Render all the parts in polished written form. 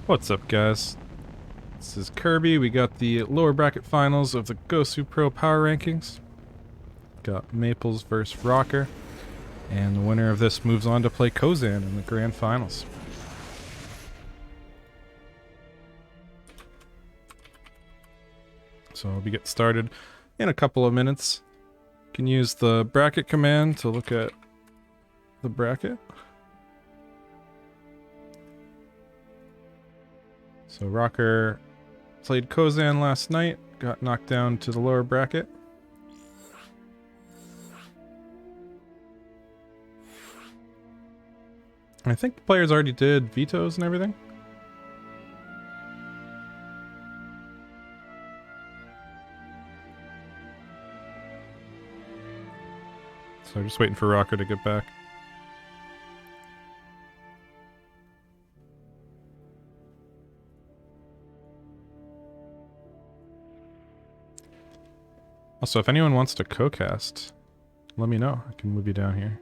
What's up, guys? This is Kirby. We got the lower bracket finals of the Gosu Pro Power Rankings. Got Maplez versus Rocker. And the winner of this moves on to play Kozan in the grand finals. So we get started in a couple of minutes. You can use the bracket command to look at the bracket. So Rocker played Kozan last night, got knocked down to the lower bracket. I think the players already did vetoes and everything. So just waiting for Rocker to get back. Also, if anyone wants to co-cast, let me know. I can move you down here.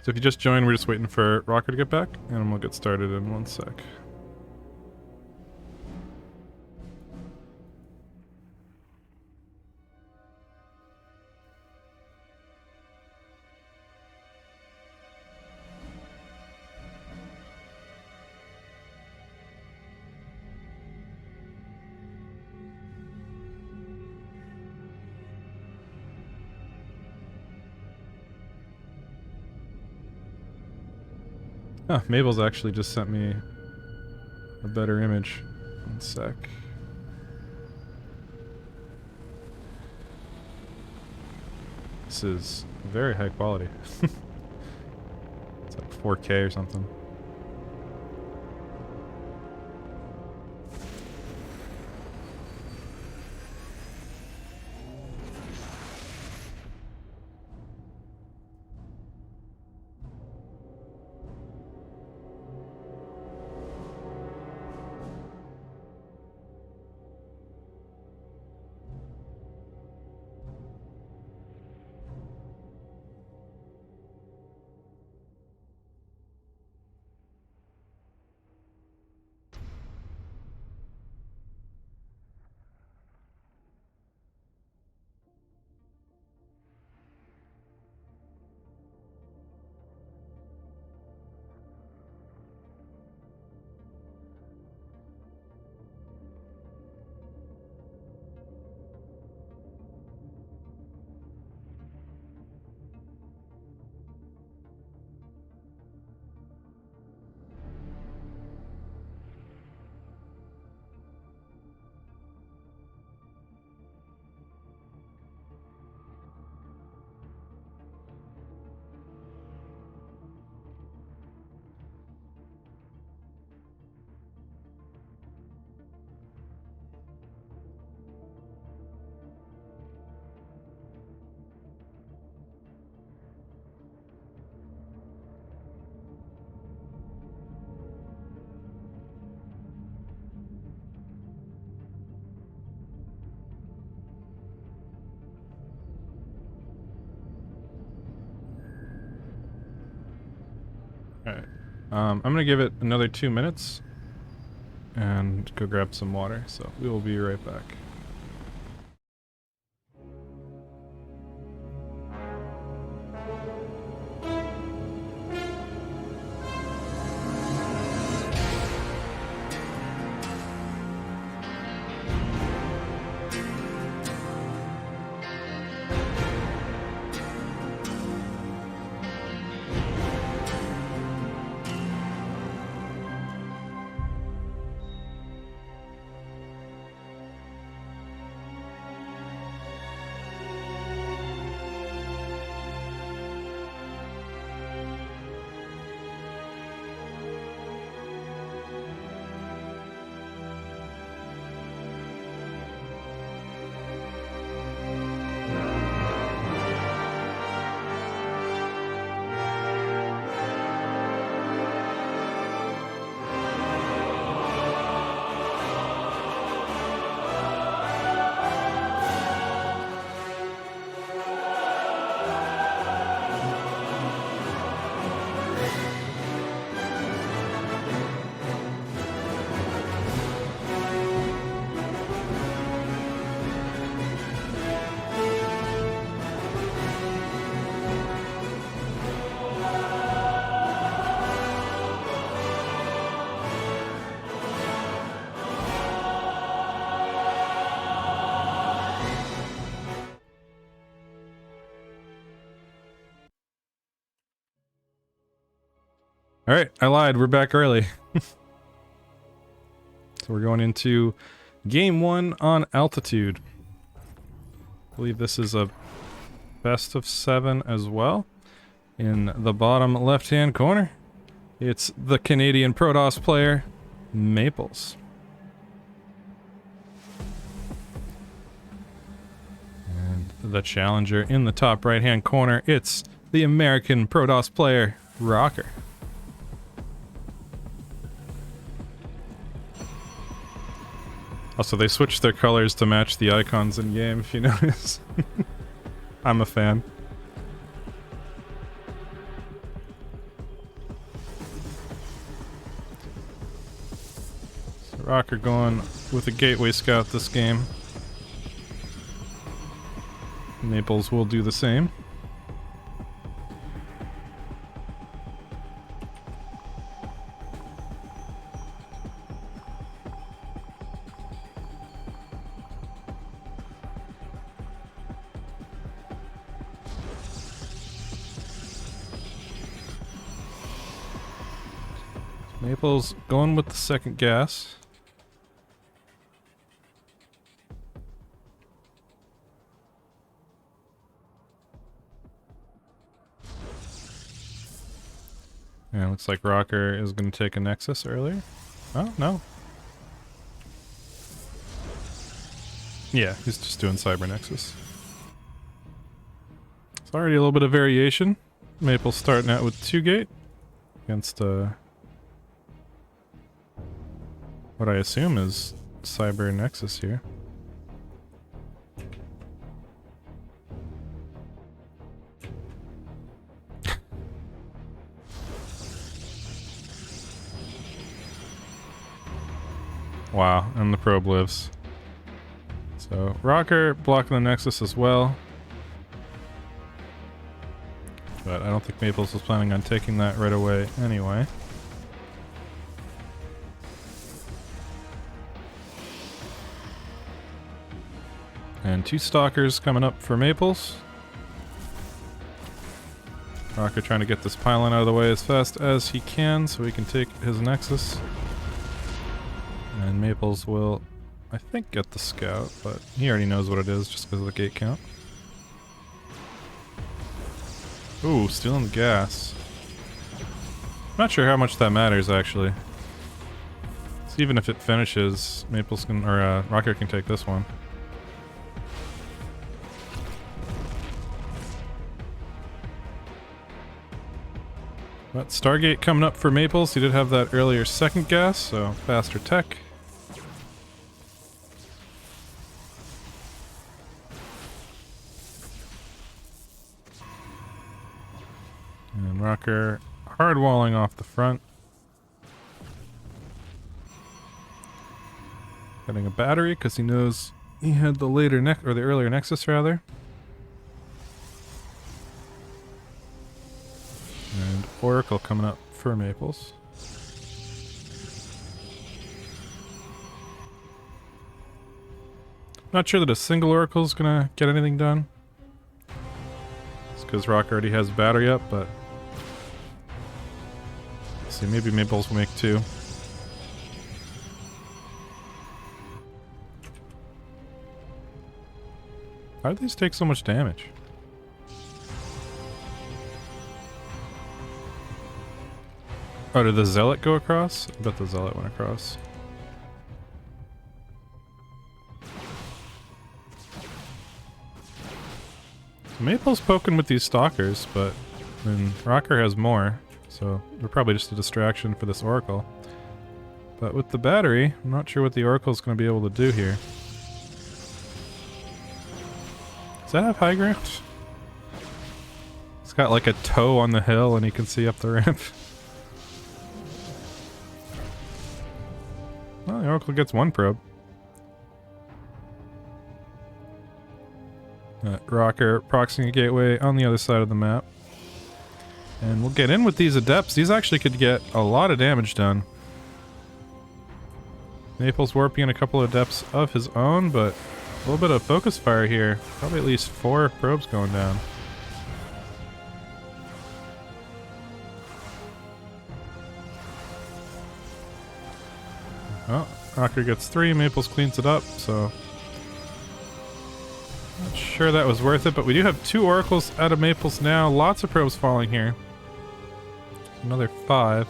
So if you just joined, we're just waiting for Rocker to get back, and we'll get started in 1 sec. Oh, Mabel's actually just sent me a better image. 1 sec. This is very high quality. It's like 4K or something. I'm gonna give it another 2 minutes and go grab some water, so we will be right back. Alright, I lied. We're back early. So we're going into game 1 on altitude. I believe this is a best of 7 as well. In the bottom left-hand corner, it's the Canadian Protoss player, Maplez. And the challenger in the top right-hand corner, it's the American Protoss player, Rocker. Also, they switched their colors to match the icons in game, if you notice. I'm a fan. So Rocker going with a Gateway Scout this game. Maplez will do the same. Maplez going with the second gas. And it looks like Rocker is going to take a Nexus earlier. Oh, no. Yeah, he's just doing Cyber Nexus. It's already a little bit of variation. Maplez starting out with 2 gate against what I assume is Cyber Nexus here. Wow, and the probe lives. So, Rocker blocking the Nexus as well. But I don't think Maplez was planning on taking that right away anyway. And 2 Stalkers coming up for Maplez. Rocker trying to get this pylon out of the way as fast as he can so he can take his Nexus. And Maplez will, I think, get the Scout, but he already knows what it is just because of the gate count. Ooh, stealing the gas. Not sure how much that matters, actually. So even if it finishes, Maplez can, or Rocker can take this one. But Stargate coming up for Maplez. He did have that earlier second gas, so faster tech. And Rocker hard walling off the front. Getting a battery because he knows he had the earlier Nexus rather. And Oracle coming up for Maples. Not sure that a single Oracle is gonna get anything done. It's because Rock already has a battery up, but let's see, maybe Maples will make 2. How do these take so much damage? Oh, did the Zealot go across? I bet the Zealot went across. Maple's poking with these Stalkers, but then Rocker has more, so they're probably just a distraction for this Oracle. But with the battery, I'm not sure what the Oracle's going to be able to do here. Does that have high ground? It's got like a toe on the hill and you can see up the ramp. Well, the Oracle gets 1 probe. Rocker proxying a gateway on the other side of the map. And we'll get in with these Adepts. These actually could get a lot of damage done. Maple's warping in a couple of Adepts of his own, but a little bit of focus fire here. Probably at least 4 probes going down. Oh, Rocker gets 3, Maples cleans it up, so not sure that was worth it, but we do have 2 Oracles out of Maples now. Lots of probes falling here. Another 5.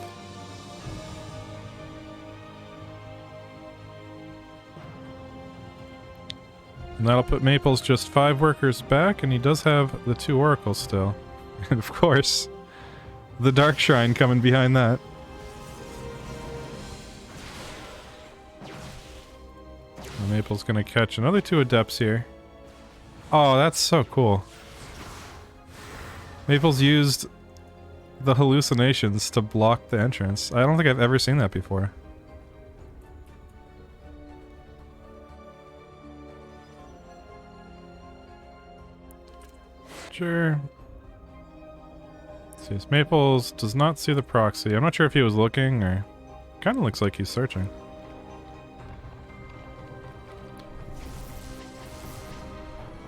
And that'll put Maples just 5 workers back, and he does have the 2 Oracles still. And of course, the Dark Shrine coming behind that. And Maple's gonna catch another 2 Adepts here. Oh, that's so cool. Maples used the hallucinations to block the entrance. I don't think I've ever seen that before. Sure. Let's see, Maples does not see the proxy. I'm not sure if he was looking or... Kind of looks like he's searching.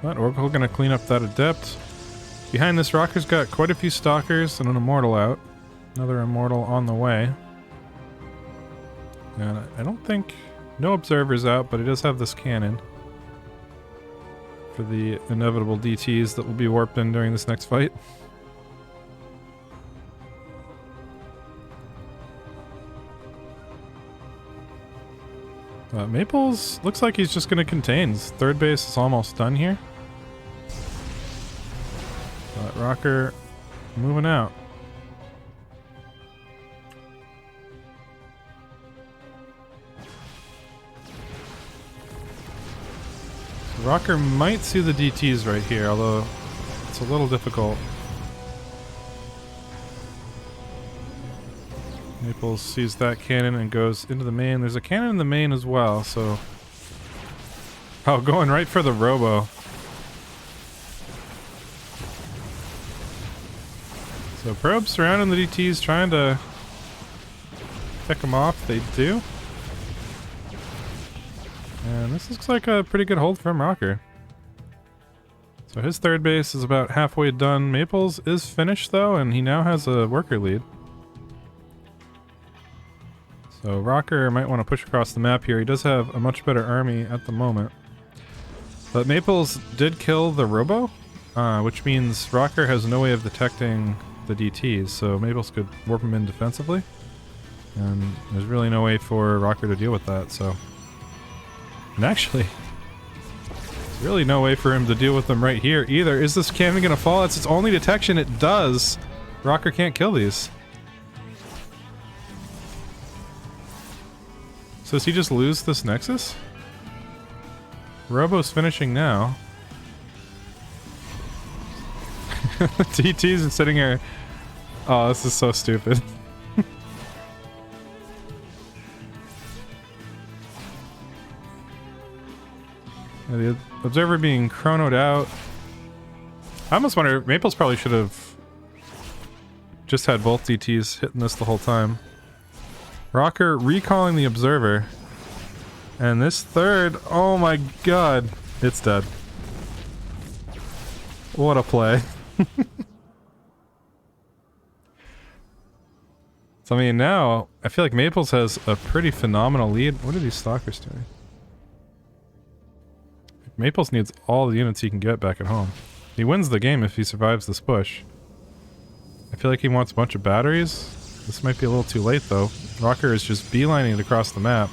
That Oracle gonna clean up that Adept. Behind this Rocker's got quite a few Stalkers and an Immortal out. Another Immortal on the way. And I don't think... No Observers out, but he does have this cannon. For the inevitable DTs that will be warped in during this next fight. Maples looks like he's just gonna contain. His third base is almost done here. Rocker moving out. So Rocker might see the DTs right here, although it's a little difficult. Maples sees that cannon and goes into the main. There's a cannon in the main as well, so... Oh, going right for the Robo. So probes surrounding the DTs, trying to pick them off. They do. And this looks like a pretty good hold from Rocker. So his third base is about halfway done. Maples is finished though, and he now has a worker lead. So Rocker might want to push across the map here. He does have a much better army at the moment. But Maples did kill the Robo, which means Rocker has no way of detecting the DTs, so Maples could warp him in defensively. And there's really no way for Rocker to deal with that, so... And actually, there's really no way for him to deal with them right here either. Is this cannon gonna fall? It's its only detection. It does! Rocker can't kill these. So does he just lose this Nexus? Robo's finishing now. TT's sitting here. Oh, this is so stupid. The observer being chronoed out. I almost wonder, Maples probably should have just had both DTs hitting this the whole time. Rocker recalling the observer. And this third, oh my god, it's dead. What a play. So I mean now, I feel like Maples has a pretty phenomenal lead. What are these stalkers doing? Maples needs all the units he can get back at home. He wins the game if he survives this push. I feel like he wants a bunch of batteries. This might be a little too late though. Rocker is just beelining it across the map.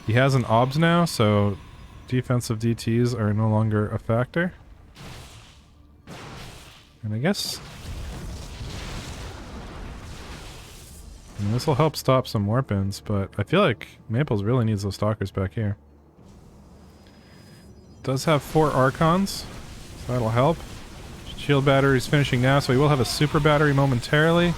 He has an OBS now, so defensive DTs are no longer a factor. And I guess... this will help stop some warp-ins, but I feel like Maples really needs those stalkers back here. Does have 4 Archons, so that'll help. Shield battery's finishing now, so he will have a super battery momentarily.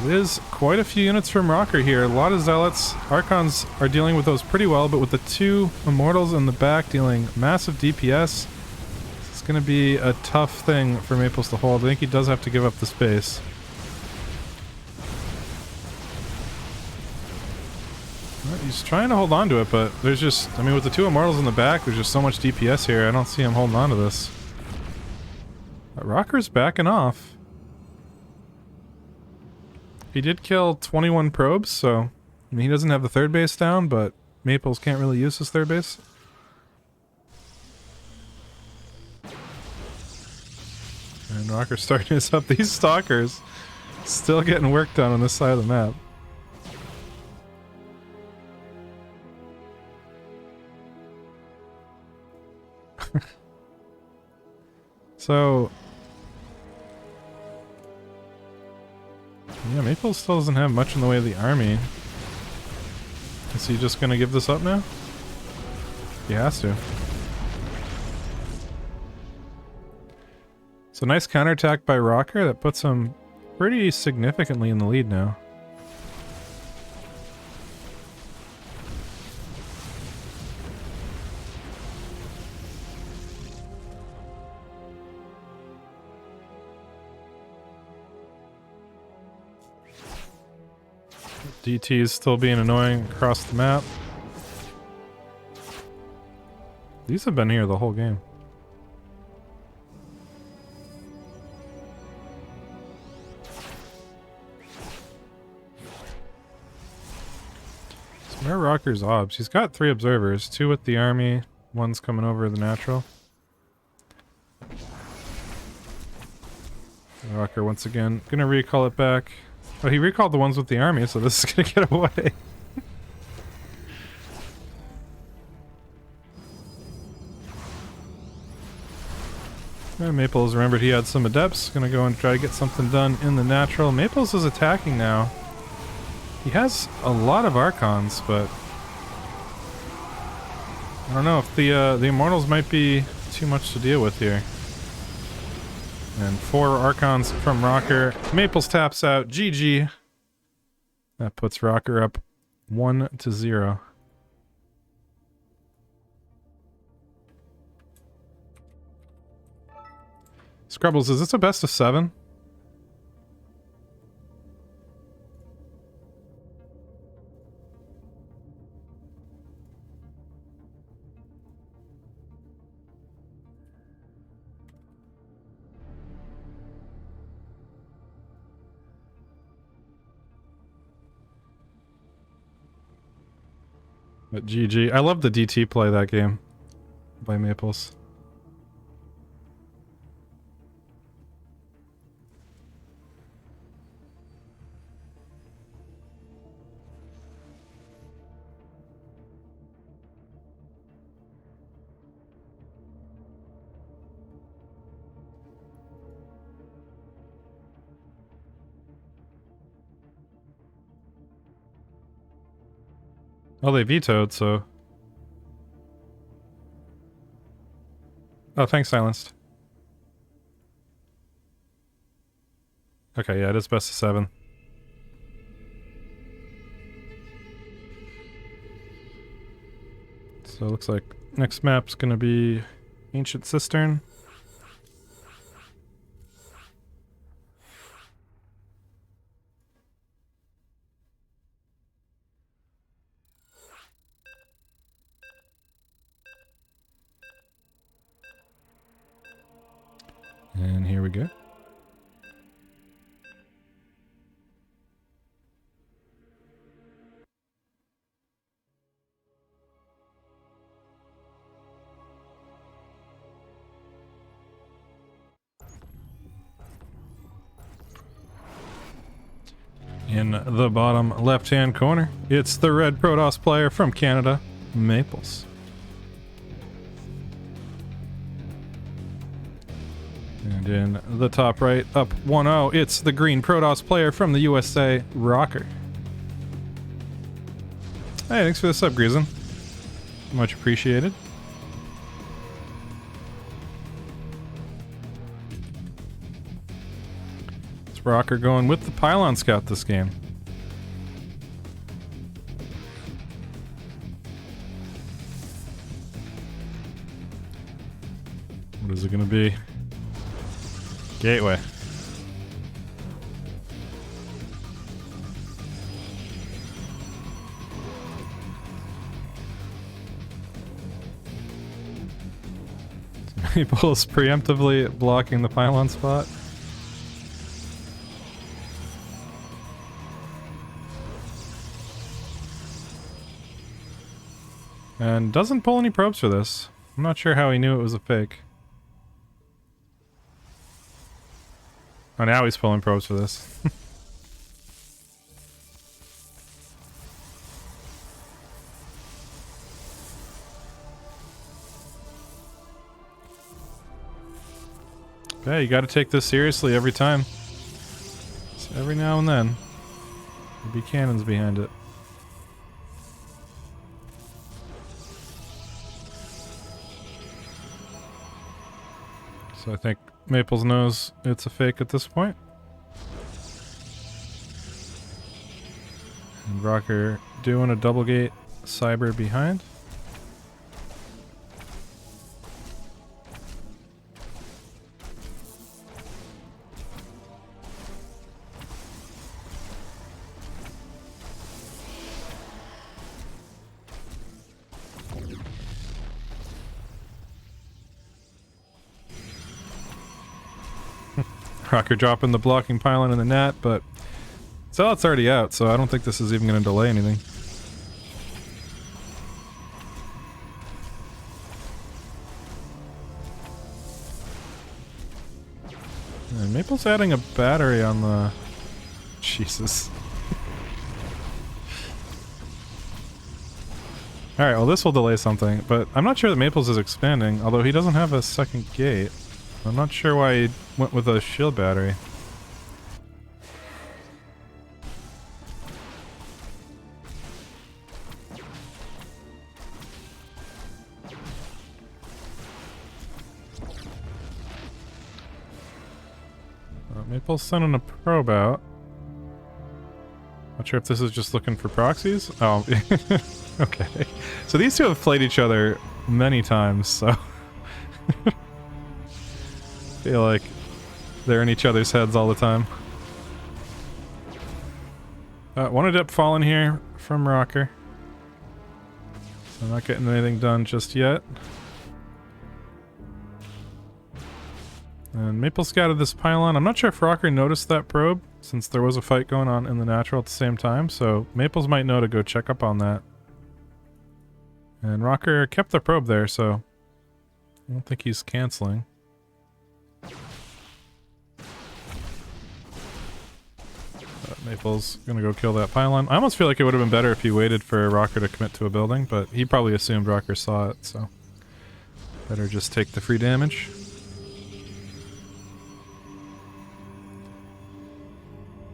It is quite a few units from Rocker here. A lot of Zealots. Archons are dealing with those pretty well, but with the 2 Immortals in the back dealing massive DPS, it's going to be a tough thing for Maples to hold. I think he does have to give up the space. He's trying to hold on to it, but there's just... I mean, with the 2 Immortals in the back, there's just so much DPS here. I don't see him holding on to this. But Rocker's backing off. He did kill 21 probes, so... I mean, he doesn't have the 3rd base down, but Maples can't really use his 3rd base. And Rocker's starting us up. These stalkers still getting work done on this side of the map. So... yeah, Maples still doesn't have much in the way of the army. Is he just gonna give this up now? He has to. So nice counterattack by Rocker that puts him pretty significantly in the lead now. DT is still being annoying across the map. These have been here the whole game. So where are Rocker's obs? He's got 3 observers, 2 with the army, 1's coming over the natural. Rocker once again gonna recall it back. Oh, he recalled the ones with the army, so this is gonna get away. Maples remembered he had some adepts. Gonna go and try to get something done in the natural. Maples is attacking now. He has a lot of Archons, but I don't know if the Immortals might be too much to deal with here. And 4 Archons from Rocker. Maples taps out. GG. That puts Rocker up 1-0. Scrubbles, is this a best of 7? But GG. I love the DT play that game by Maples. Oh, they vetoed, so... oh, thanks, Silenced. Okay, yeah, it is best of 7. So it looks like next map's gonna be Ancient Cistern. And here we go. In the bottom left-hand corner, it's the red Protoss player from Canada, Maplez. And in the top right, up 1-0, it's the green Protoss player from the USA, Rocker. Hey, thanks for the sub, Grizzin. Much appreciated. It's Rocker going with the Pylon Scout this game. What is it going to be? Gateway. People's preemptively blocking the pylon spot. And doesn't pull any probes for this. I'm not sure how he knew it was a fake. Oh, now he's pulling probes for this. Yeah, you gotta take this seriously every time. So every now and then, there'll be cannons behind it. So I think Maplez knows it's a fake at this point. And Rocker doing a double gate cyber behind. Rocker dropping the blocking pylon in the net, but Zealot's already out, so I don't think this is even going to delay anything. And Maple's adding a battery on the... Jesus. Alright, well this will delay something, but I'm not sure that Maplez is expanding, although he doesn't have a second gate. I'm not sure why he went with a shield battery. Maple's sending a probe out. Not sure if this is just looking for proxies. Oh, okay. So these two have played each other many times, so... feel like they're in each other's heads all the time. One adept fallen here from Rocker. So I'm not getting anything done just yet. And Maple scouted this pylon. I'm not sure if Rocker noticed that probe, since there was a fight going on in the natural at the same time, so Maples might know to go check up on that. And Rocker kept the probe there, so I don't think he's canceling. Maple's gonna go kill that pylon. I almost feel like it would have been better if he waited for Rocker to commit to a building, but he probably assumed Rocker saw it, so better just take the free damage.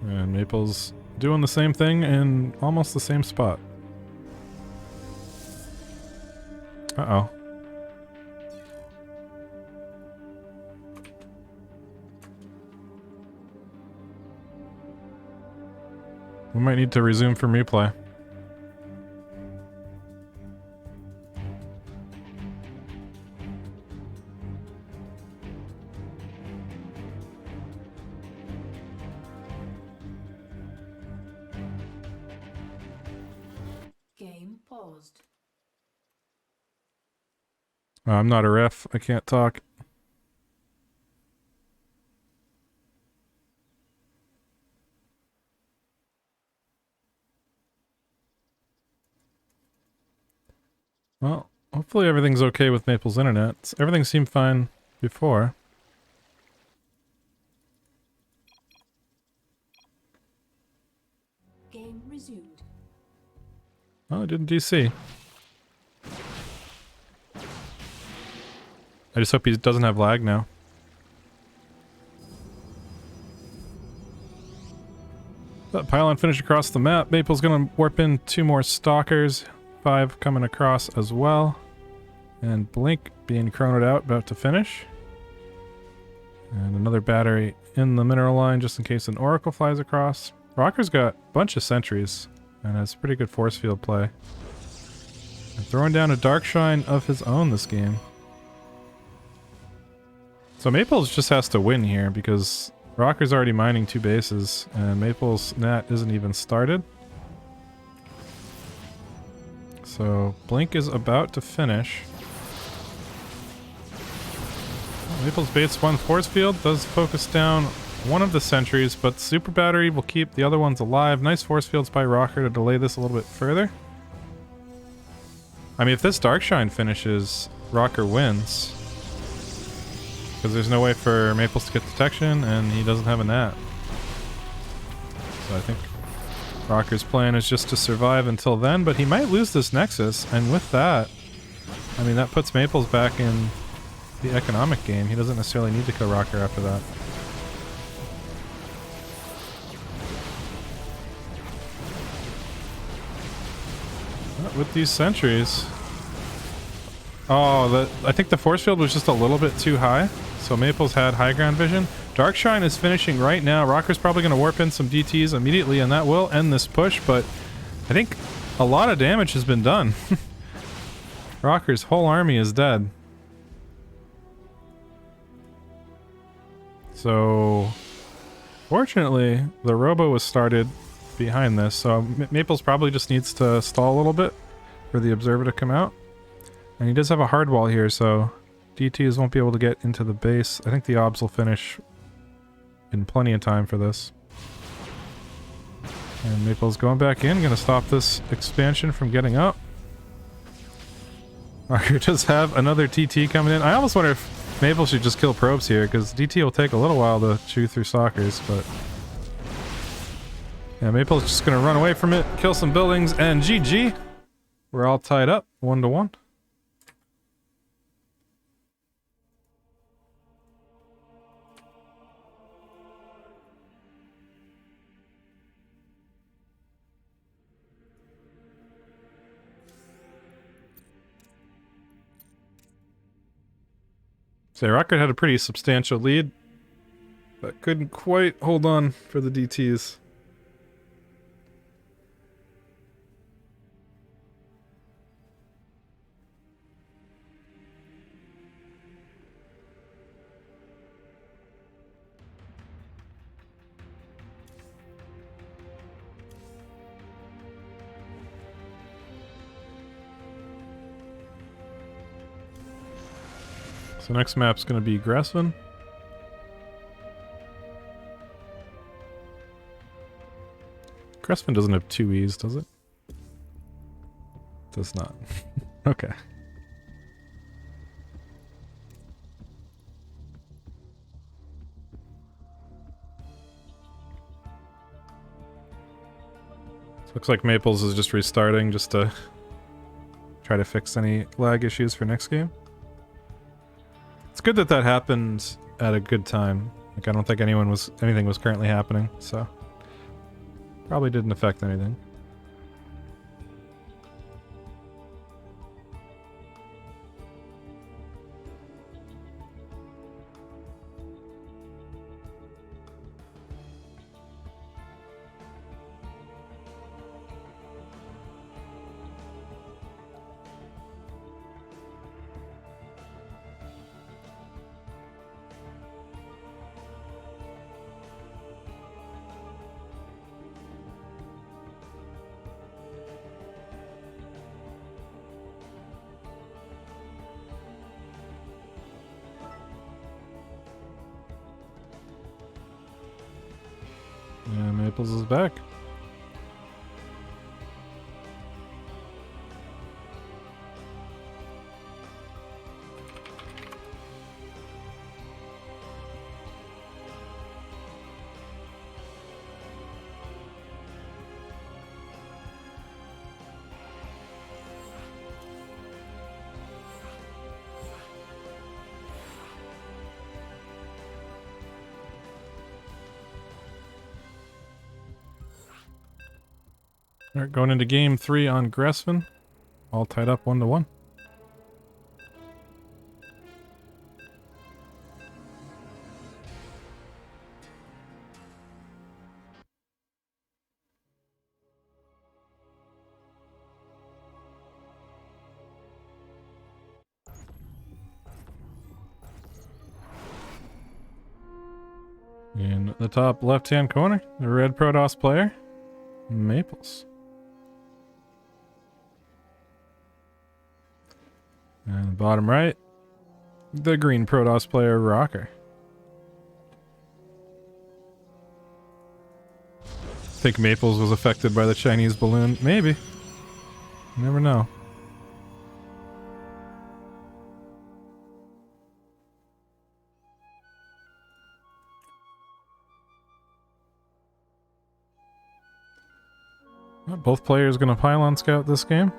And Maple's doing the same thing in almost the same spot. Uh-oh. We might need to resume from replay. I'm not a ref. I can't talk. Well, hopefully everything's okay with Maple's internet. Everything seemed fine before. Game resumed. Oh, it didn't DC. I just hope he doesn't have lag now. That pylon finished across the map. Maple's gonna warp in 2 more stalkers. 5 coming across as well. And Blink being chronoed out, about to finish. And another battery in the mineral line just in case an oracle flies across. Rocker's got a bunch of sentries and has pretty good force field play. And throwing down a dark shine of his own this game. So Maples just has to win here because Rocker's already mining 2 bases and Maple's nat isn't even started. So Blink is about to finish. Maple's baits 1 force field, does focus down one of the sentries, but super battery will keep the other ones alive. Nice force fields by Rocker to delay this a little bit further. I mean, if this Darkshine finishes, Rocker wins. Because there's no way for Maples to get detection, and he doesn't have a nat. So I think Rocker's plan is just to survive until then, but he might lose this Nexus, and with that, I mean, that puts Maples back in the economic game. He doesn't necessarily need to kill Rocker after that. But with these sentries... Oh, I think the force field was just a little bit too high, so Maples had high ground vision. Darkshine is finishing right now. Rocker's probably going to warp in some DTs immediately, and that will end this push, but I think a lot of damage has been done. Rocker's whole army is dead. So, fortunately, the robo was started behind this, so Maples probably just needs to stall a little bit for the observer to come out. And he does have a hard wall here, so DTs won't be able to get into the base. I think the obs will finish in plenty of time for this. And Maple's going back in, gonna stop this expansion from getting up. Rocker does have another TT coming in. I almost wonder if Maple should just kill probes here, because DT will take a little while to chew through stalkers, but... Yeah, Maple's just gonna run away from it, kill some buildings, and GG! We're all tied up, 1-1. So Rocket had a pretty substantial lead, but couldn't quite hold on for the DTs. So next map's gonna be Gressvin. Gressvin doesn't have 2 E's, does it? Does not. Okay. So looks like Maples is just restarting just to try to fix any lag issues for next game. It's good that that happened at a good time. Like, I don't think anything was currently happening, so probably didn't affect anything. Maples is back. Alright, going into game 3 on Gressman. All tied up 1-1. In the top left-hand corner, the red Protoss player, Maples. And bottom right, the green Protoss player, Rocker. Think Maples was affected by the Chinese balloon? Maybe. You never know. Both players gonna pylon scout this game.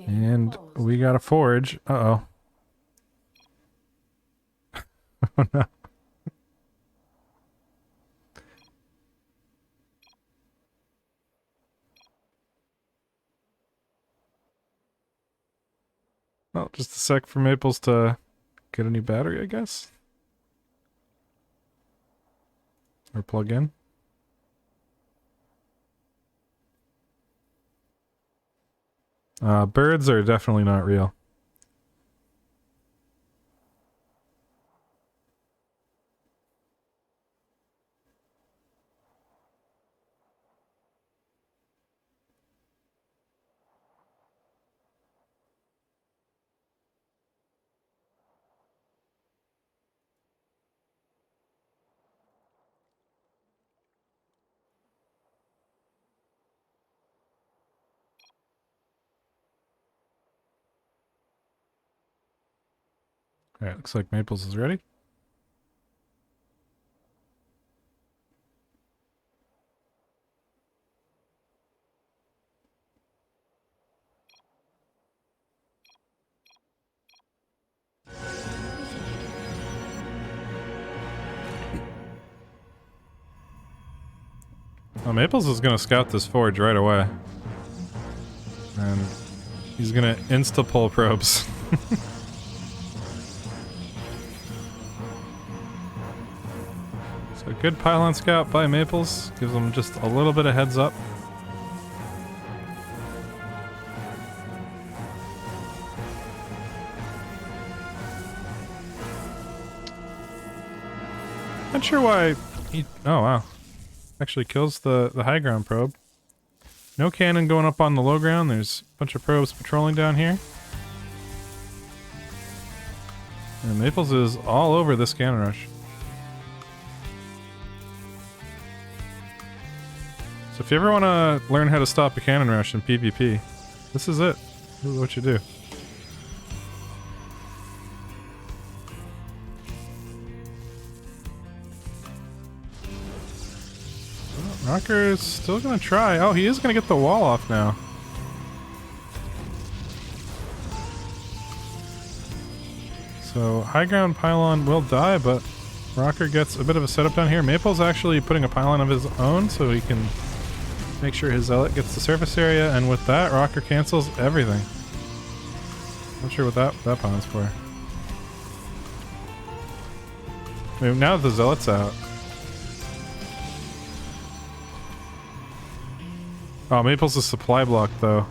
And we got a forge. Uh-oh. Oh no. Well, just a sec for Maples to get a new battery, I guess. Or plug in. Birds are definitely not real. Alright, looks like Maples is ready. Well, Maples is gonna scout this forge right away. And he's gonna insta-pull probes. So good pylon scout by Maples. Gives him just a little bit of heads up. Not sure why he... Oh, wow. Actually kills the high ground probe. No cannon going up on the low ground. There's a bunch of probes patrolling down here. And Maples is all over this cannon rush. So if you ever want to learn how to stop a cannon rush in PvP, this is it. This is what you do. Rocker is still gonna try. Oh, he is gonna get the wall off now. So high ground pylon will die, but Rocker gets a bit of a setup down here. Maple's actually putting a pylon of his own so he can make sure his zealot gets the surface area, and with that, Rocker cancels everything. Not sure what that pylon's for. I mean, now that the zealot's out. Oh, Maples is supply block though.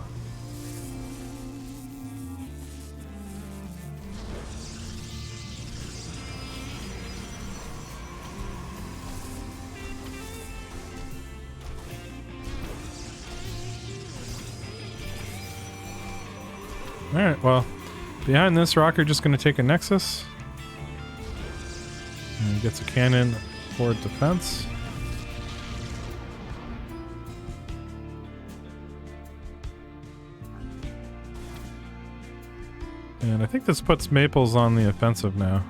Alright, well, behind this, Rocker just gonna take a Nexus. And he gets a cannon for defense. And I think this puts Maples on the offensive now.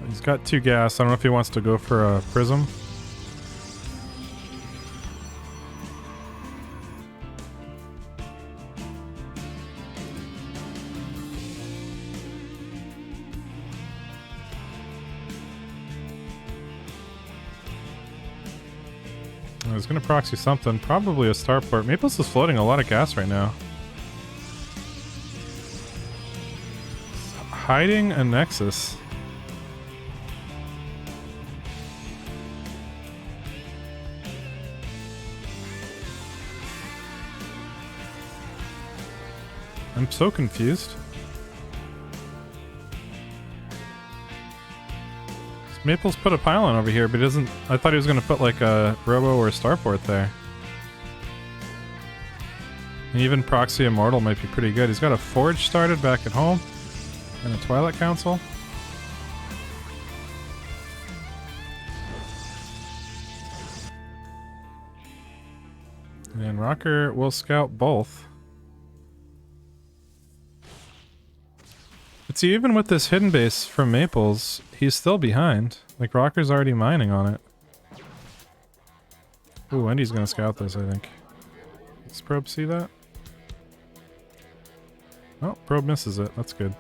He's got 2 gas. I don't know if he wants to go for a prism. I was going to proxy something, probably a starport. Maples is floating a lot of gas right now. Hiding a Nexus. I'm so confused. Maples put a pylon over here, but he doesn't... I thought he was going to put like a Robo or a Starport there. And even Proxy Immortal might be pretty good. He's got a Forge started back at home. And a Twilight Council. And Rocker will scout both. But see, even with this hidden base from Maples, he's still behind. Like, Rocker's already mining on it. Ooh, Wendy's gonna scout this, I think. Does Probe see that? Oh, Probe misses it. That's good.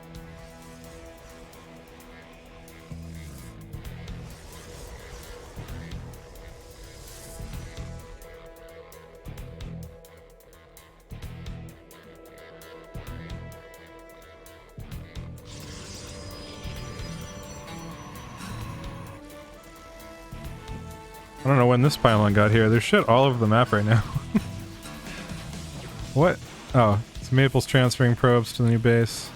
I don't know when this pylon got here. There's shit all over the map right now. What? Oh, it's Maple's transferring probes to the new base.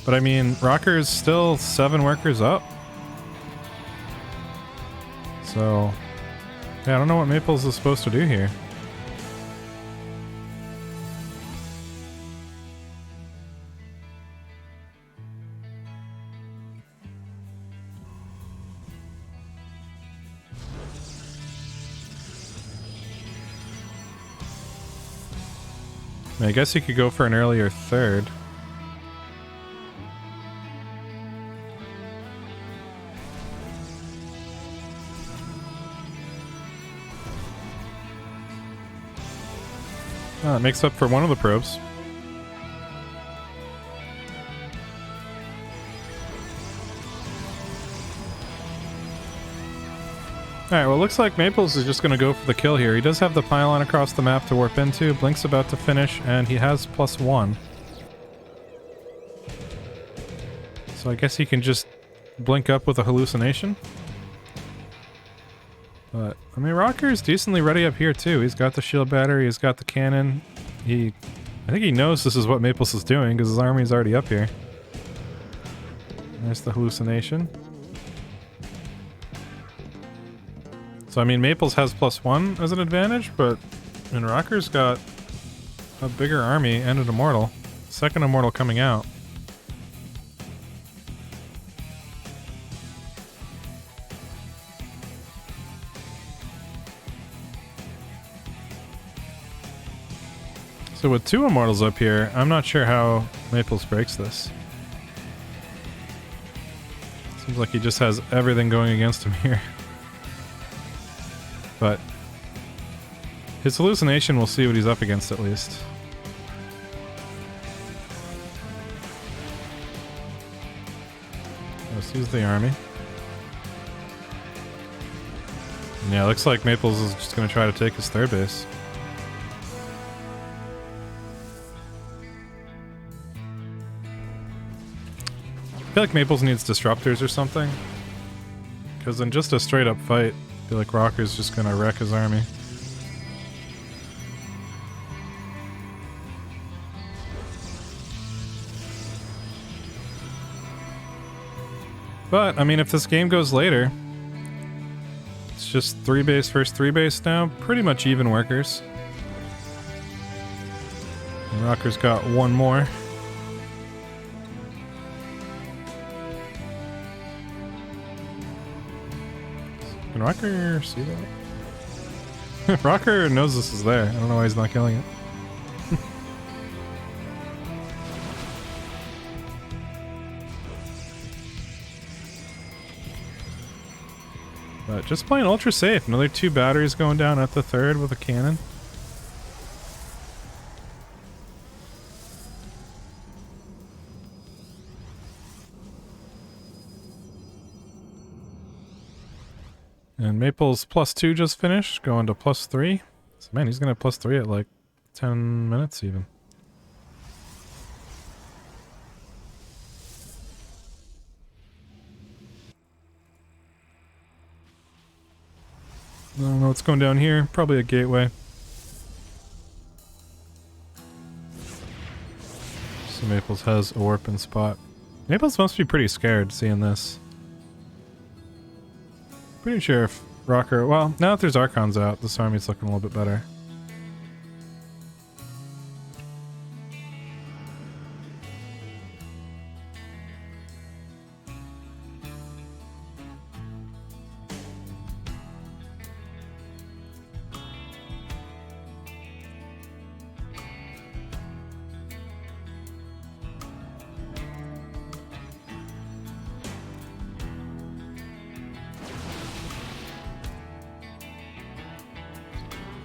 But I mean, Rocker's still 7 workers up. So, yeah, I don't know what Maples is supposed to do here. I guess he could go for an earlier 3rd. Oh, that makes up for one of the probes. Alright, well it looks like Maples is just going to go for the kill here. He does have the pylon across the map to warp into. Blink's about to finish, and he has +1. So I guess he can just blink up with a hallucination. But, I mean, Rocker's decently ready up here too. He's got the shield battery, he's got the cannon. I think he knows this is what Maples is doing, because his army's already up here. There's the hallucination. So I mean, Maples has +1 as an advantage, but Rocker's got a bigger army and an Immortal. Second Immortal coming out. So with 2 Immortals up here, I'm not sure how Maples breaks this. Seems like he just has everything going against him here. But his hallucination, we'll see what he's up against at least. Let's use the army. Yeah, looks like Maples is just going to try to take his 3rd base. I feel like Maples needs disruptors or something. Because in just a straight up fight, I feel like Rocker's just gonna wreck his army. But, I mean, if this game goes later, it's just 3 base versus 3 base now. Pretty much even workers. And Rocker's got 1 more. Can Rocker see that? Rocker knows this is there. I don't know why he's not killing it. But just playing ultra safe. Another 2 batteries going down at the 3rd with a cannon. And Maple's +2 just finished, going to +3. So man, he's gonna have +3 at like 10 minutes even. I don't know what's going down here. Probably a gateway. So Maples has a warping spot. Maples must be pretty scared seeing this. Pretty sure if Rocker... Well, now that there's Archons out, this army's looking a little bit better.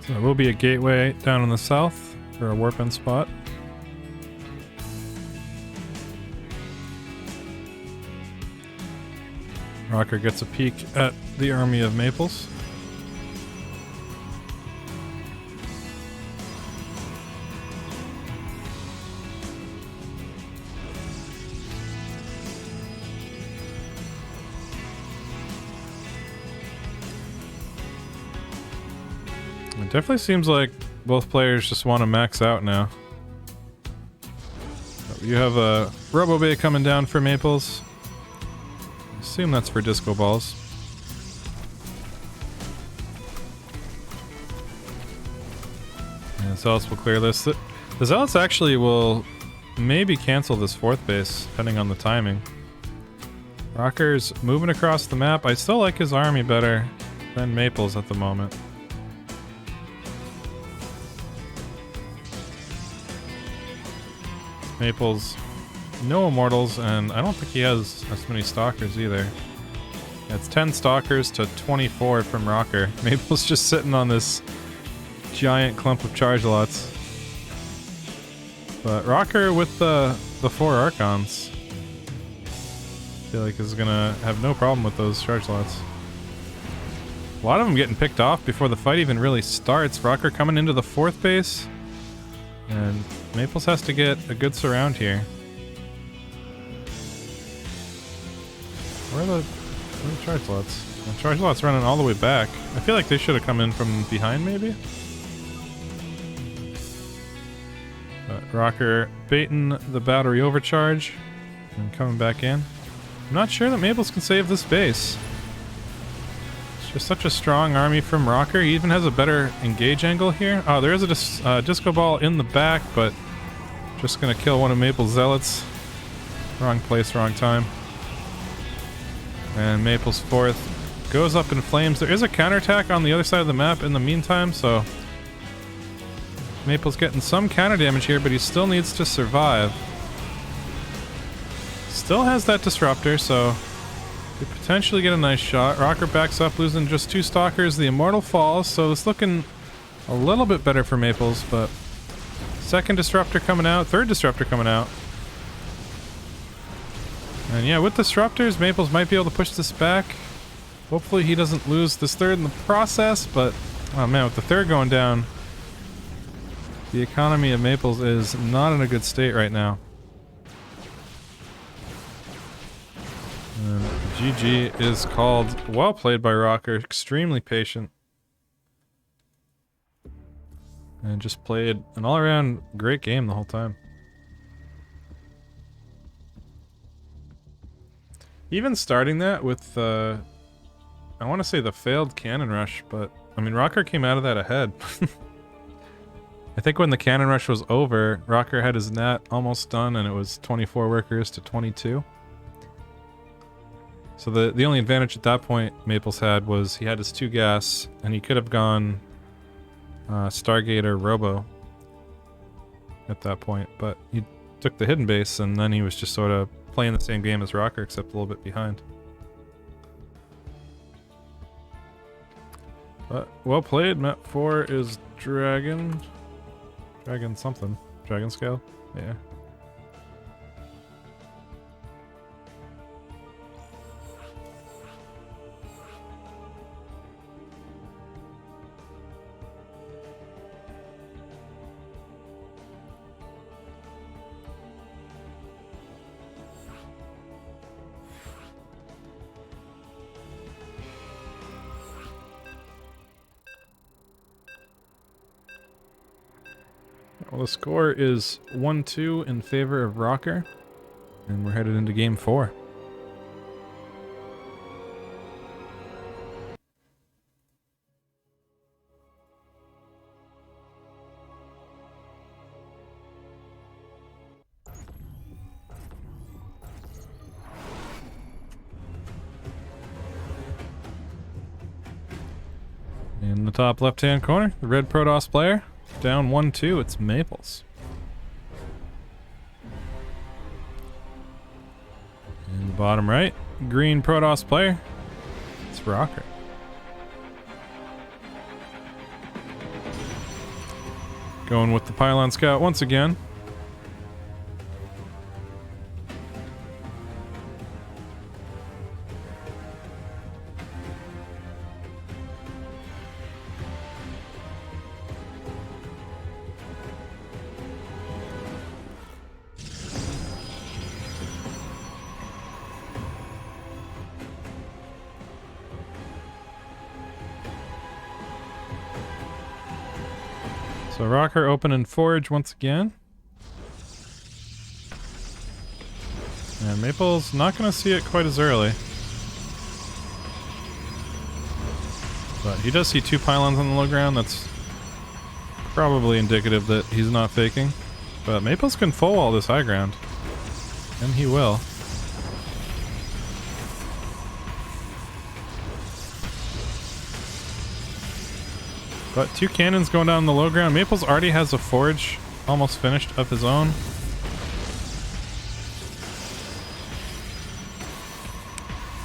So there will be a gateway down in the south for a warp-in spot. Rocker gets a peek at the army of Maples. It definitely seems like both players just want to max out now. You have a Robo Bay coming down for Maples. I assume that's for disco balls. And Zealots will clear this. The Zealots actually will maybe cancel this 4th base, depending on the timing. Rocker's moving across the map. I still like his army better than Maples at the moment. Maples, no immortals, and I don't think he has as many stalkers either. Yeah, it's 10 stalkers to 24 from Rocker. Maples just sitting on this giant clump of charge lots. But Rocker with the 4 Archons, I feel like is gonna have no problem with those charge lots. A lot of them getting picked off before the fight even really starts. Rocker coming into the 4th base, and Maples has to get a good surround here. Where are the charge lots? The charge lots running all the way back. I feel like they should have come in from behind, maybe? But Rocker baiting the battery overcharge and coming back in. I'm not sure that Maples can save this base. It's just such a strong army from Rocker. He even has a better engage angle here. Oh, there is a disco ball in the back, but just gonna kill one of Maple's Zealots. Wrong place, wrong time. And Maple's 4th goes up in flames. There is a counterattack on the other side of the map in the meantime, so Maple's getting some counter damage here, but he still needs to survive. Still has that disruptor, so could potentially get a nice shot. Rocker backs up, losing just 2 stalkers. The Immortal falls, so it's looking a little bit better for Maples, but 2nd disruptor coming out, 3rd disruptor coming out. And yeah, with disruptors, Maples might be able to push this back. Hopefully he doesn't lose this 3rd in the process, but oh man, with the 3rd going down, the economy of Maples is not in a good state right now. And GG is called. Well played by Rocker, extremely patient. And just played an all-around great game the whole time. Even starting that with, I want to say the failed cannon rush, but, I mean, Rocker came out of that ahead. I think when the cannon rush was over, Rocker had his nat almost done, and it was 24 workers to 22. So the only advantage at that point Maplez had was he had his 2 gas, and he could have gone Stargate or Robo at that point, but he took the hidden base, and then he was just sort of playing the same game as Rocker, except a little bit behind. But well played. Map 4 is Dragon something. Dragon Scale? Yeah. Well, the score is 1-2 in favor of Rocker, and we're headed into game 4. In the top left-hand corner, the red Protoss player. Down 1-2, it's Maplez. In the bottom right, green Protoss player, it's Rocker. Going with the Pylon Scout once again. So Rocker opening Forge once again. And Maplez not going to see it quite as early. But he does see 2 pylons on the low ground. That's probably indicative that he's not faking. But Maplez can full wall this high ground. And he will. But 2 cannons going down the low ground. Maplez already has a forge almost finished of his own.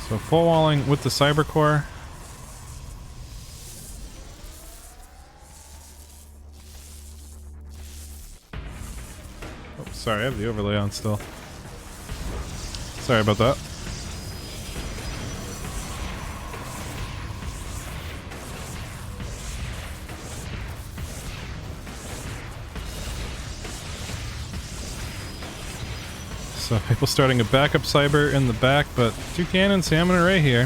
So full walling with the cyber core. Oh, sorry, I have the overlay on still. Sorry about that. So people starting a backup cyber in the back, but 2 cannons, Ham and Array here.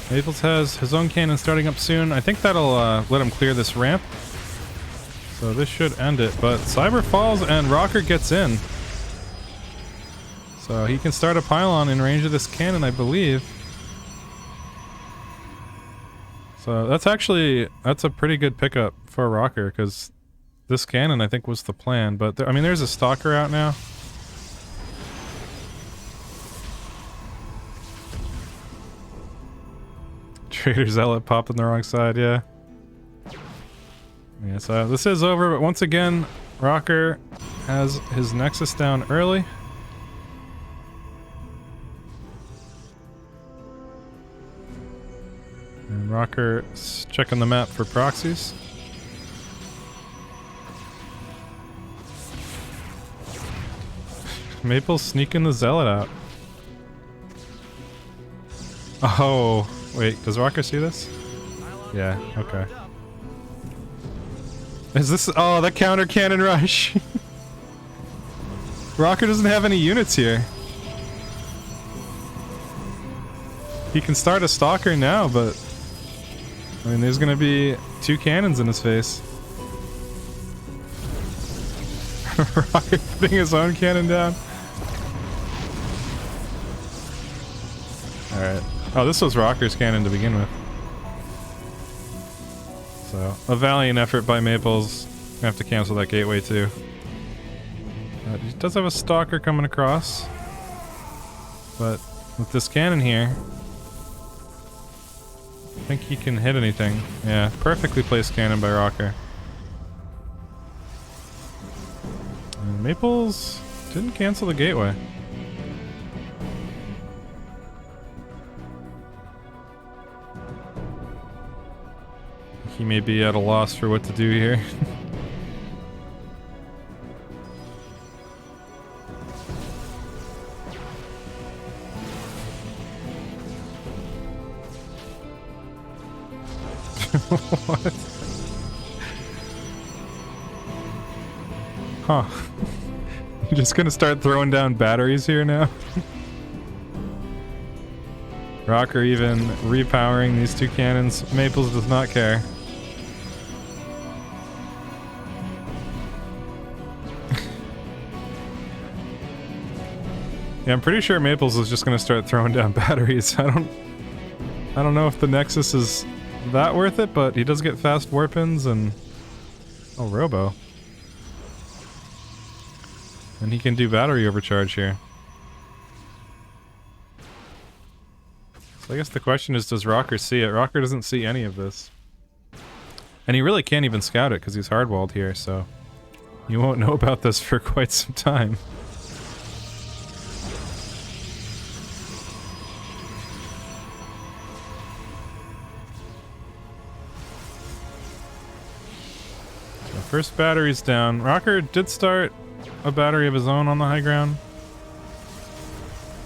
Maplez has his own cannon starting up soon. I think that'll let him clear this ramp. So this should end it, but cyber falls and Rocker gets in. So he can start a pylon in range of this cannon, I believe. So that's a pretty good pickup for Rocker, because this cannon I think was the plan, but I mean there's a stalker out now. Trader Zealot popping the wrong side, yeah. Yeah, so this is over, but once again, Rocker has his Nexus down early. And Rocker's checking the map for proxies. Maplez sneaking the Zealot out. Oh. Wait, does Rocker see this? Yeah, okay. Is this... Oh, the counter cannon rush! Rocker doesn't have any units here. He can start a stalker now, but... I mean, there's gonna be 2 cannons in his face. Rocker putting his own cannon down. Alright. Oh, this was Rocker's cannon to begin with. So, a valiant effort by Maplez. Gonna have to cancel that gateway too. He does have a stalker coming across. But with this cannon here. I think he can hit anything. Yeah, perfectly placed cannon by Rocker. And Maples didn't cancel the gateway. He may be at a loss for what to do here. What? Huh. You're just gonna start throwing down batteries here now? Rocker even repowering these two cannons. Maples does not care. Yeah, I'm pretty sure Maples is just gonna start throwing down batteries. I don't know if the Nexus is that worth it, but he does get fast warp-ins and... Oh, Robo. And he can do battery overcharge here. So I guess the question is, does Rocker see it? Rocker doesn't see any of this. And he really can't even scout it because he's hardwalled here, so... You won't know about this for quite some time. First battery's down. Rocker did start a battery of his own on the high ground.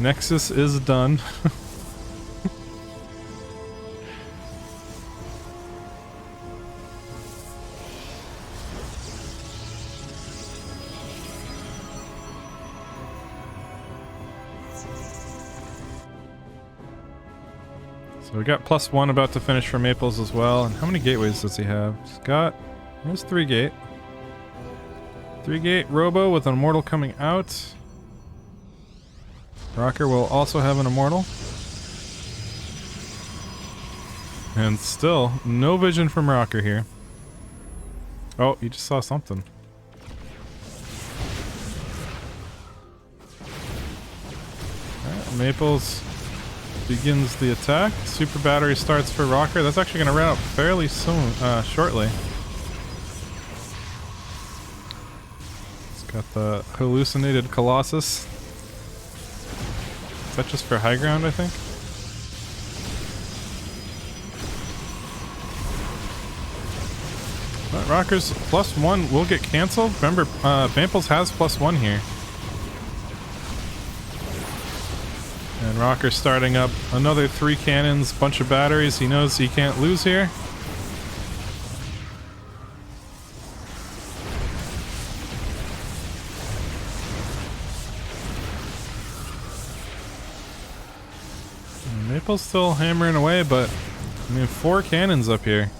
Nexus is done. So we got +1 about to finish for Maples as well. And how many gateways does he have? He's got... There's 3 gate. 3 gate Robo with an immortal coming out. Rocker will also have an immortal. And still, no vision from Rocker here. Oh, you just saw something. Alright, Maples begins the attack. Super battery starts for Rocker. That's actually going to run out fairly soon, shortly. Got the hallucinated Colossus. Is that just for high ground, I think? But Rocker's +1 will get cancelled. Remember, Maples has +1 here. And Rocker's starting up another 3 cannons, bunch of batteries. He knows he can't lose here. Maple's still hammering away, but I mean 4 cannons up here.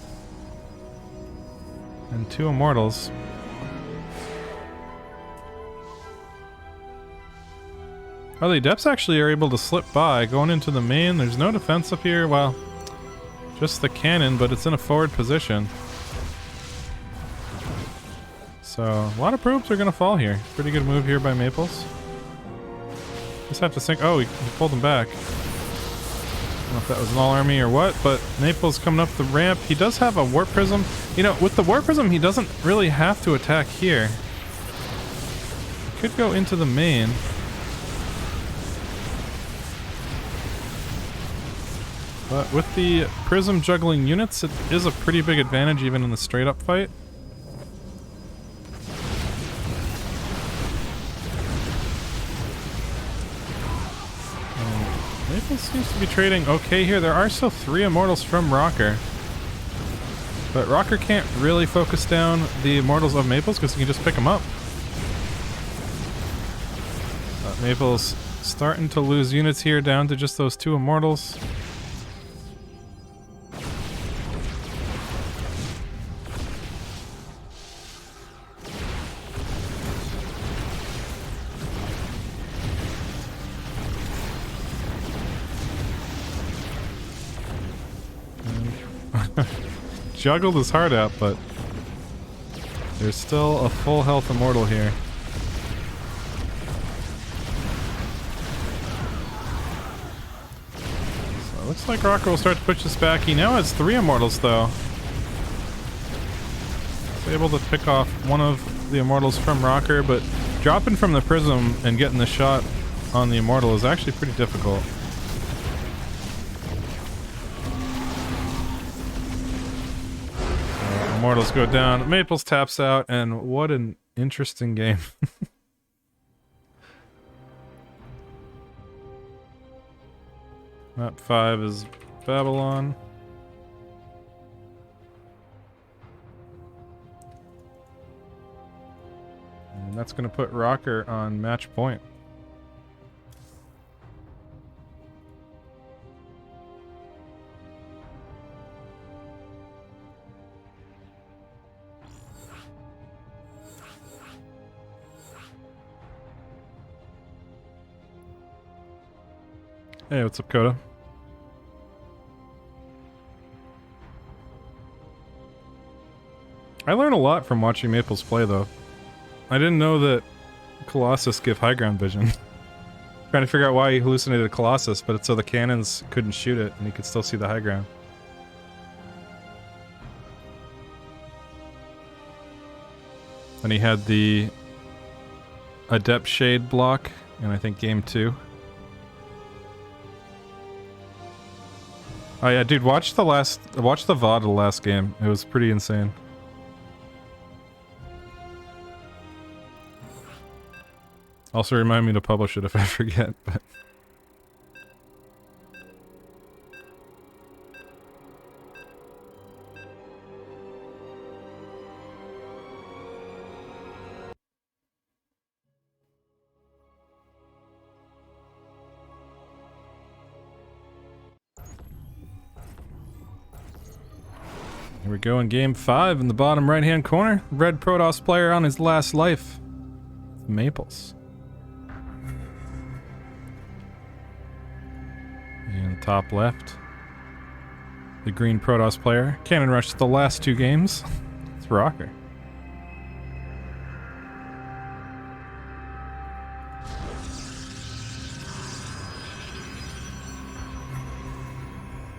And 2 immortals. Oh, the Adepts actually are able to slip by. Going into the main, there's no defense up here. Well, just the cannon, but it's in a forward position. So, a lot of probes are going to fall here. Pretty good move here by Maples. Just have to think. Oh, he pulled them back. I don't know if that was an all-army or what, but Maples coming up the ramp. He does have a Warp Prism. You know, with the Warp Prism, he doesn't really have to attack here. He could go into the main. But with the Prism juggling units, it is a pretty big advantage even in the straight-up fight. Maples seems to be trading okay here. There are still 3 immortals from Rocker. But Rocker can't really focus down the immortals of Maples because he can just pick them up. Maples starting to lose units here down to just those 2 immortals. Juggled his heart out, but there's still a full health immortal here. Looks like Rocker will start to push this back. He now has 3 Immortals, though. He's able to pick off one of the Immortals from Rocker, but dropping from the Prism and getting the shot on the Immortal is actually pretty difficult. Immortals go down. Maples taps out, and what an interesting game. Map 5 is Babylon. And that's going to put Rocker on match point. Hey, what's up, Coda? I learned a lot from watching Maples play, though. I didn't know that Colossus give high ground vision. Trying to figure out why he hallucinated Colossus, but it's so the cannons couldn't shoot it, and he could still see the high ground. Then he had the Adept Shade block, and I think game 2. Oh yeah, dude, watch the VOD of the last game. It was pretty insane. Also remind me to publish it if I forget, but... Here we go in game 5 in the bottom right hand corner. Red Protoss player on his last life. Maples. And top left. The green Protoss player. Cannon rushed the last 2 games. It's Rocker.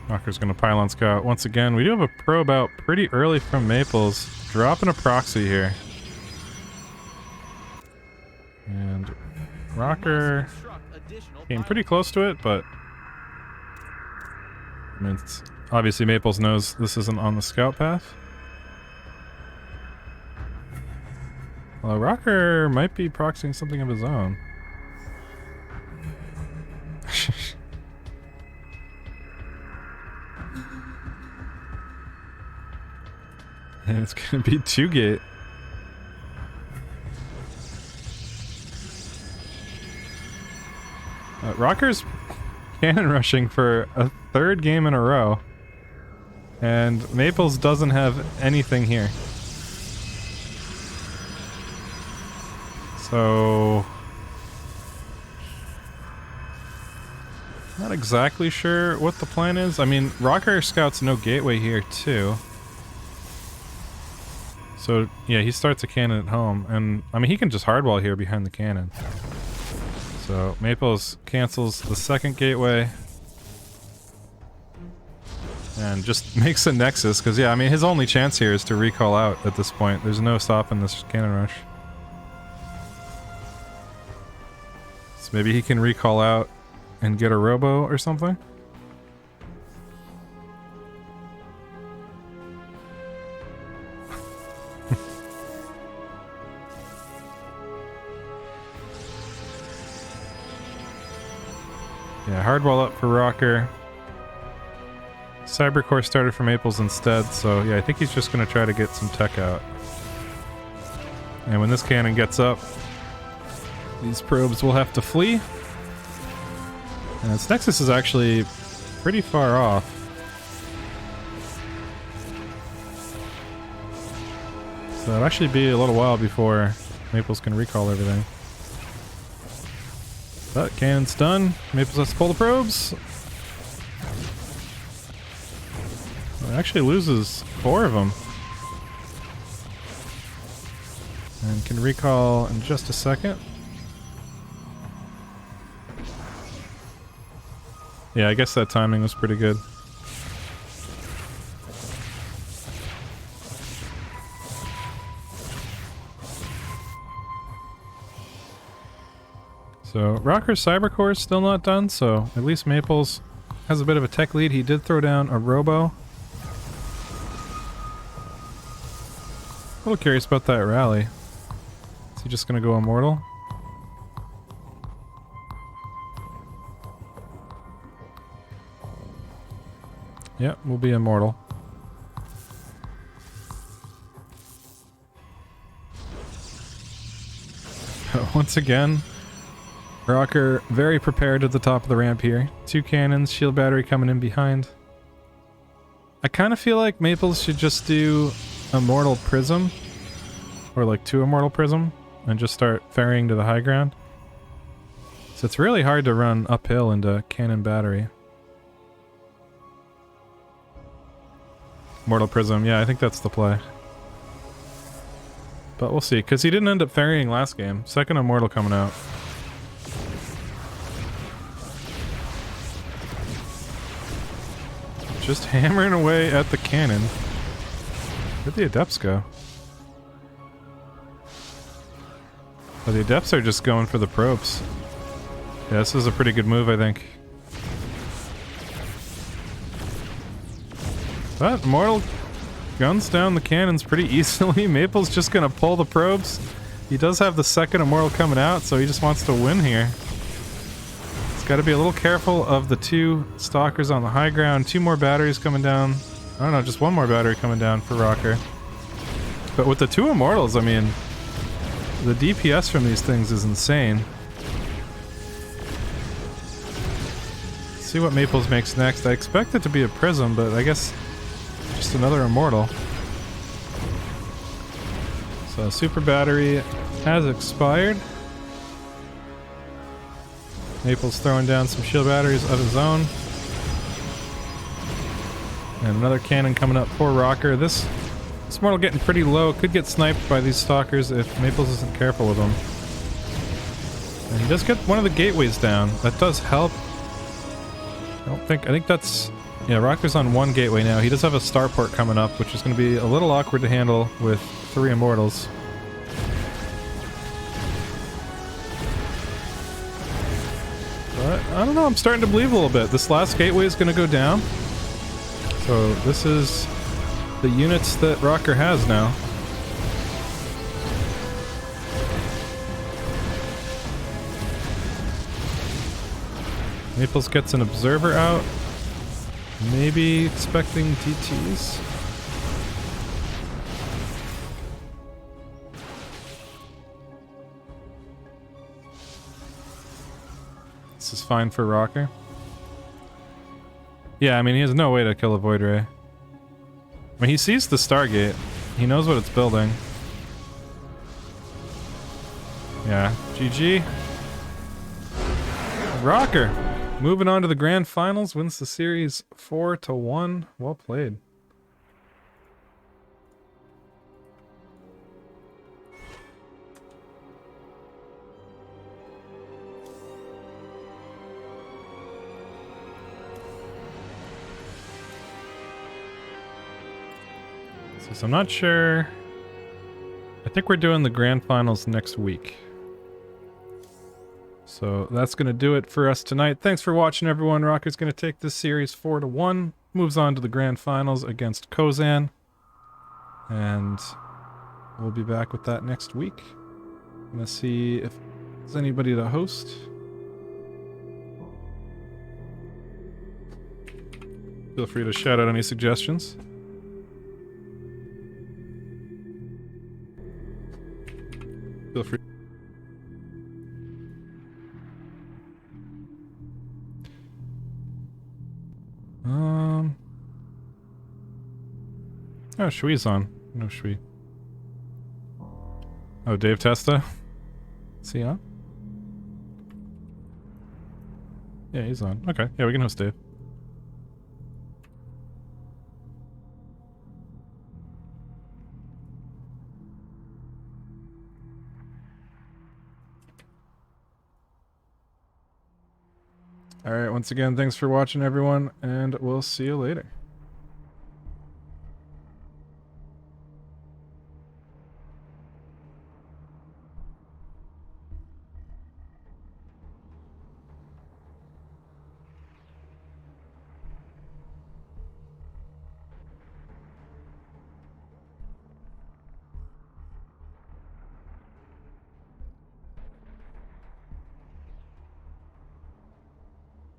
Rocker's gonna pylon scout once again. We do have a probe out pretty early from Maples. Dropping a proxy here. And Rocker came pretty close to it, but I mean, it's, obviously Maples knows this isn't on the scout path. Well, Rocker might be proxying something of his own. And it's gonna be 2-gate. Rocker's cannon rushing for a 3rd game in a row. And Maples doesn't have anything here. So... not exactly sure what the plan is. I mean, Rocker scouts no gateway here too. So, yeah, he starts a cannon at home, and, I mean, he can just hardwall here behind the cannon. So, Maples cancels the 2nd gateway. And just makes a Nexus, because, yeah, I mean, his only chance here is to recall out at this point. There's no stopping this cannon rush. So maybe he can recall out and get a robo or something? Yeah, hardwall up for Rocker. Cybercore started for Maples instead, so yeah, I think he's just gonna try to get some tech out. And when this cannon gets up, these probes will have to flee. And its Nexus is actually pretty far off. So it'll actually be a little while before Maples can recall everything. But cannon's done. Maples has to pull the probes. It actually loses 4 of them. And can recall in just a second. Yeah, I guess that timing was pretty good. So, Rocker's Cybercore is still not done, so at least Maplez has a bit of a tech lead. He did throw down a Robo. A little curious about that rally. Is he just gonna go Immortal? Yep, we'll be Immortal. Once again, Rocker very prepared at the top of the ramp here. 2 cannons, shield battery coming in behind. I kind of feel like Maplez should just do Immortal Prism, or like 2 Immortal Prism, and just start ferrying to the high ground. So it's really hard to run uphill into cannon battery. Immortal Prism, yeah, I think that's the play. But we'll see, because he didn't end up ferrying last game. Second Immortal coming out. Just hammering away at the cannon. Where'd the Adepts go? Oh, the Adepts are just going for the probes. Yeah, this is a pretty good move, I think. But Immortal guns down the cannons pretty easily. Maple's just gonna pull the probes. He does have the second Immortal coming out, so he just wants to win here. He's got to be a little careful of the 2 Stalkers on the high ground. 2 more batteries coming down. I don't know, just 1 more battery coming down for Rocker. But with the 2 Immortals, I mean, the DPS from these things is insane. Let's see what Maplez makes next. I expect it to be a Prism, but I guess just another Immortal. So Super Battery has expired. Maplez throwing down some shield batteries of his own. And another cannon coming up for Rocker. This Immortal getting pretty low. Could get sniped by these Stalkers if Maplez isn't careful with them. And he does get one of the gateways down. That does help. I think that's... Yeah, Rocker's on 1 gateway now. He does have a starport coming up, which is going to be a little awkward to handle with 3 Immortals. But, I don't know, I'm starting to believe a little bit. This last gateway is going to go down. So, this is the units that Rocker has now. Maplez gets an Observer out. Maybe expecting TTs. This is fine for Rocker. Yeah, I mean, he has no way to kill a Void Ray. I mean, he sees the Stargate. He knows what it's building. Yeah, GG. Rocker! Moving on to the grand finals, wins the series 4-1. Well played. So I'm not sure. I think we're doing the grand finals next week. So that's going to do it for us tonight. Thanks for watching, everyone. Rocker's going to take this series 4-1. Moves on to the grand finals against Kozan. And we'll be back with that next week. I'm going to see if there's anybody to host. Feel free to shout out any suggestions. Feel free. Oh, Shui's on. No Shui. Oh, Dave Testa? Is he on? Yeah, he's on. Okay, yeah, we can host Dave. Alright, once again, thanks for watching, everyone, and we'll see you later.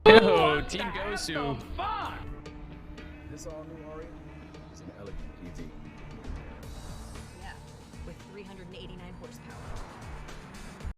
Yo, Team Gosu. This all new Ori is an elegant GT. Yeah, with 389 horsepower.